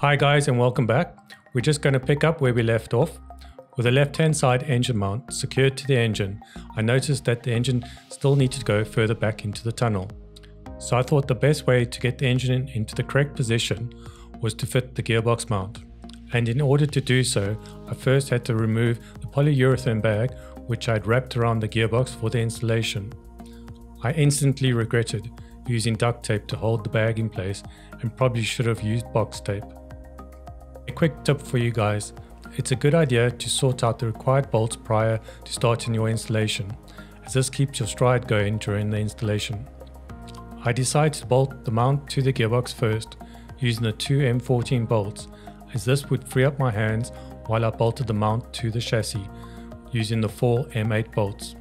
Hi guys and welcome back. We're just going to pick up where we left off. With the left hand side engine mount secured to the engine, I noticed that the engine still needed to go further back into the tunnel. So I thought the best way to get the engine into the correct position was to fit the gearbox mount. And in order to do so, I first had to remove the polyurethane bag which I'd wrapped around the gearbox for the installation. I instantly regretted using duct tape to hold the bag in place and probably should have used box tape. A quick tip for you guys, it's a good idea to sort out the required bolts prior to starting your installation, as this keeps your stride going during the installation. I decided to bolt the mount to the gearbox first, using the two M14 bolts, as this would free up my hands while I bolted the mount to the chassis, using the 4 M8 bolts.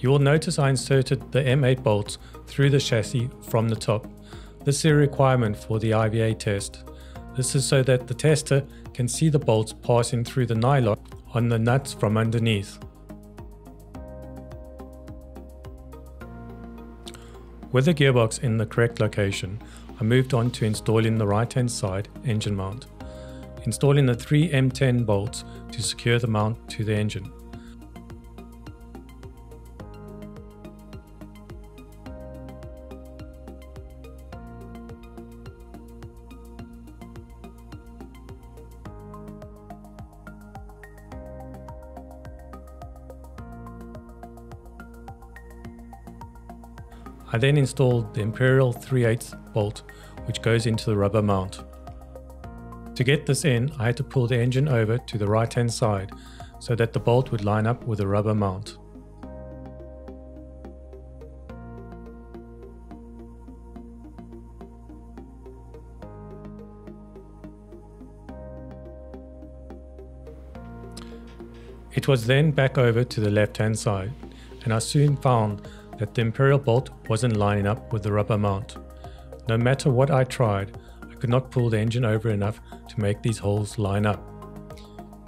You will notice I inserted the M8 bolts through the chassis from the top. This is a requirement for the IVA test. This is so that the tester can see the bolts passing through the nylon on the nuts from underneath. With the gearbox in the correct location, I moved on to installing the right hand side engine mount, installing the 3 M10 bolts to secure the mount to the engine. I then installed the Imperial 3/8 bolt which goes into the rubber mount. To get this in, I had to pull the engine over to the right hand side so that the bolt would line up with the rubber mount. It was then back over to the left hand side, and I soon found that the Imperial bolt wasn't lining up with the rubber mount. No matter what I tried, I could not pull the engine over enough to make these holes line up.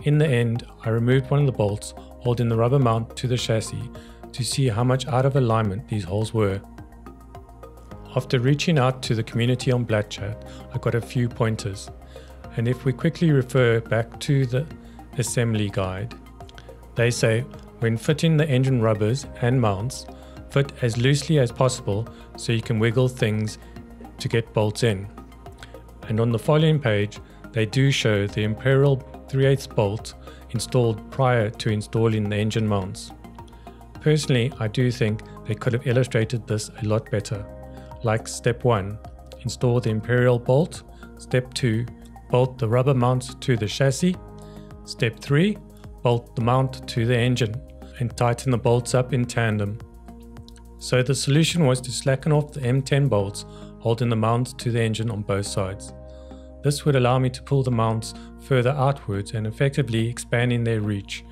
In the end, I removed one of the bolts holding the rubber mount to the chassis to see how much out of alignment these holes were. After reaching out to the community on Black Chat, I got a few pointers, and if we quickly refer back to the assembly guide, they say when fitting the engine rubbers and mounts, fit as loosely as possible so you can wiggle things to get bolts in. And on the following page, they do show the Imperial 3/8 bolt installed prior to installing the engine mounts. Personally, I do think they could have illustrated this a lot better. Like step 1, install the Imperial bolt. Step 2, bolt the rubber mounts to the chassis. Step 3, bolt the mount to the engine and tighten the bolts up in tandem. So the solution was to slacken off the M10 bolts holding the mount to the engine on both sides. This would allow me to pull the mounts further outwards and effectively expanding their reach.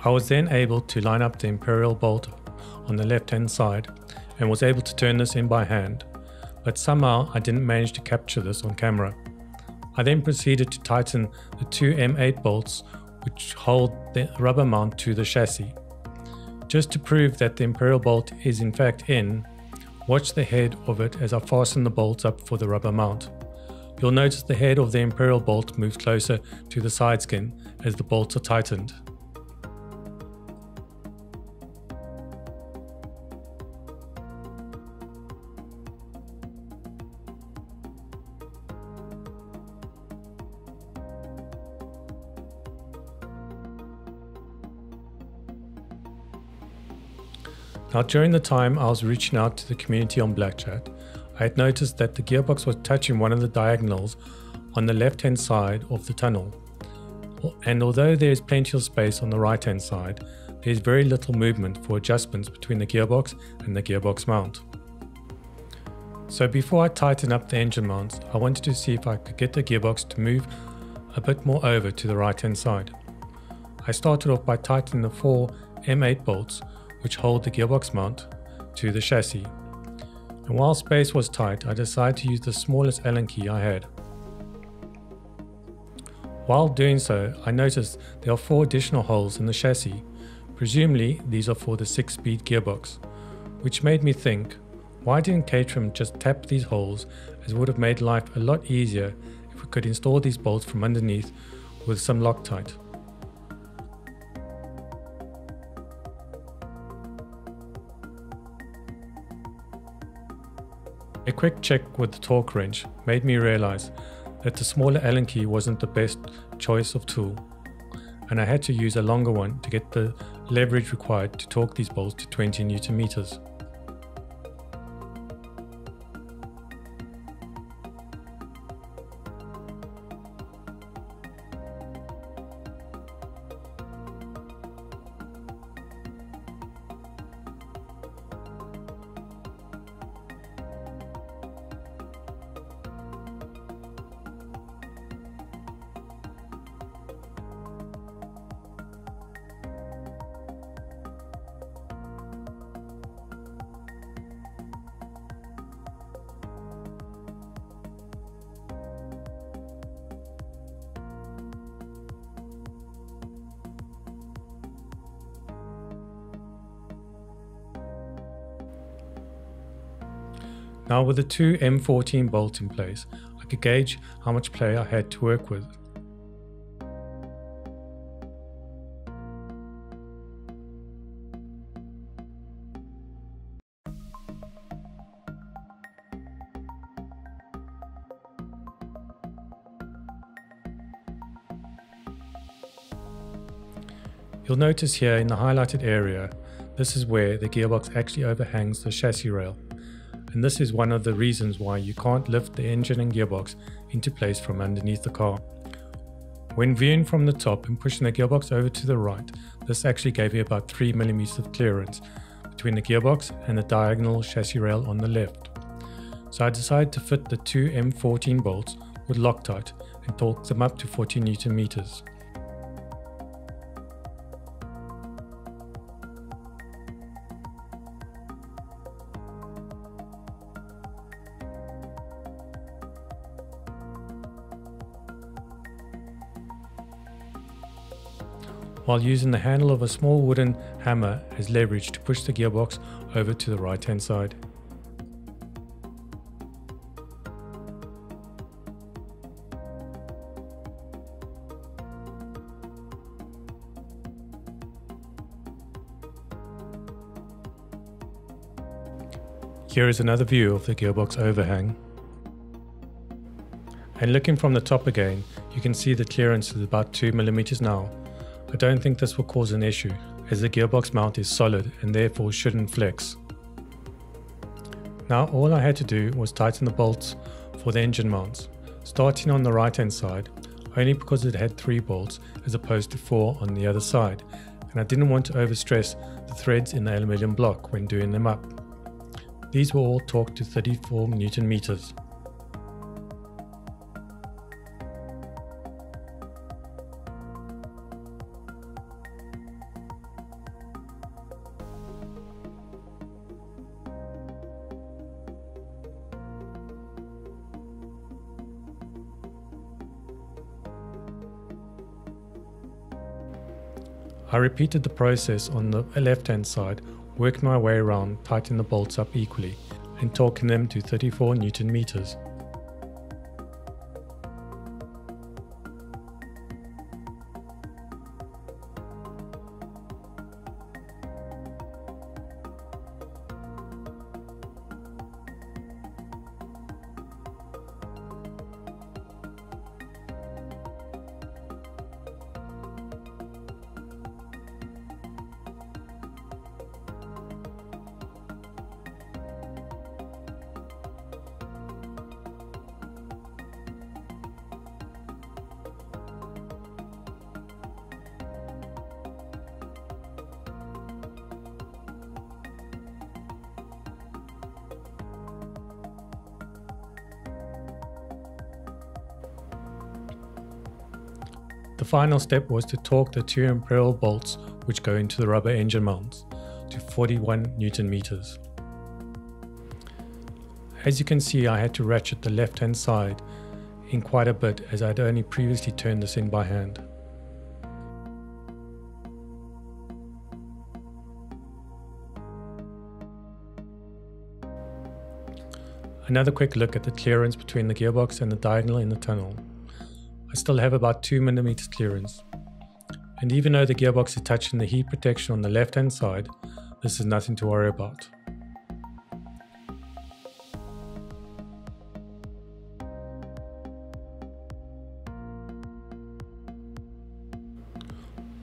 I was then able to line up the Imperial bolt on the left hand side and was able to turn this in by hand, but somehow I didn't manage to capture this on camera. I then proceeded to tighten the 2 M8 bolts which hold the rubber mount to the chassis. Just to prove that the Imperial bolt is in fact in, watch the head of it as I fasten the bolts up for the rubber mount. You'll notice the head of the Imperial bolt moves closer to the side skin as the bolts are tightened. Now, during the time I was reaching out to the community on Blackchat, I had noticed that the gearbox was touching one of the diagonals on the left-hand side of the tunnel. And although there is plenty of space on the right-hand side, there is very little movement for adjustments between the gearbox and the gearbox mount. So before I tighten up the engine mounts, I wanted to see if I could get the gearbox to move a bit more over to the right-hand side. I started off by tightening the 4 M8 bolts which hold the gearbox mount to the chassis. And while space was tight, I decided to use the smallest Allen key I had. While doing so, I noticed there are 4 additional holes in the chassis. Presumably these are for the 6-speed gearbox, which made me think, why didn't Caterham just tap these holes, as it would have made life a lot easier if we could install these bolts from underneath with some Loctite. A quick check with the torque wrench made me realize that the smaller Allen key wasn't the best choice of tool, and I had to use a longer one to get the leverage required to torque these bolts to 20 Newton meters. Now with the 2 M14 bolts in place, I could gauge how much play I had to work with. You'll notice here in the highlighted area, this is where the gearbox actually overhangs the chassis rail. And this is one of the reasons why you can't lift the engine and gearbox into place from underneath the car. When viewing from the top and pushing the gearbox over to the right, this actually gave me about 3 mm of clearance between the gearbox and the diagonal chassis rail on the left. So I decided to fit the 2 M14 bolts with Loctite and torque them up to 40 Newton meters. While using the handle of a small wooden hammer as leverage to push the gearbox over to the right hand side. Here is another view of the gearbox overhang. And looking from the top again, you can see the clearance is about 2 mm now. I don't think this will cause an issue, as the gearbox mount is solid and therefore shouldn't flex. Now all I had to do was tighten the bolts for the engine mounts, starting on the right hand side, only because it had 3 bolts as opposed to 4 on the other side, and I didn't want to overstress the threads in the aluminium block when doing them up. These were all torqued to 34 Newton meters. I repeated the process on the left hand side, working my way around, tightening the bolts up equally and torquing them to 34 Newton meters. The final step was to torque the two imperial bolts which go into the rubber engine mounts to 41 Newton meters. As you can see, I had to ratchet the left hand side in quite a bit as I had only previously turned this in by hand. Another quick look at the clearance between the gearbox and the diagonal in the tunnel. I still have about 2mm clearance. And even though the gearbox is touching the heat protection on the left hand side, this is nothing to worry about.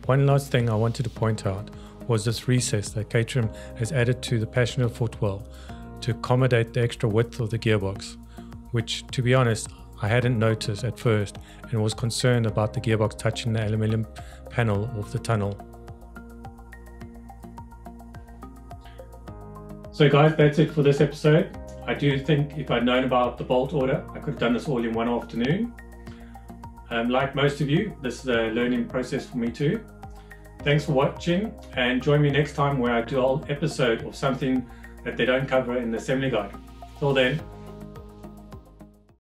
One last thing I wanted to point out was this recess that Caterham has added to the passenger footwell to accommodate the extra width of the gearbox, which, to be honest, I hadn't noticed at first and was concerned about the gearbox touching the aluminium panel of the tunnel. So guys, that's it for this episode. I do think if I'd known about the bolt order, I could have done this all in one afternoon. Like most of you, this is a learning process for me too. Thanks for watching, and join me next time where I do an episode of something that they don't cover in the assembly guide. Till then,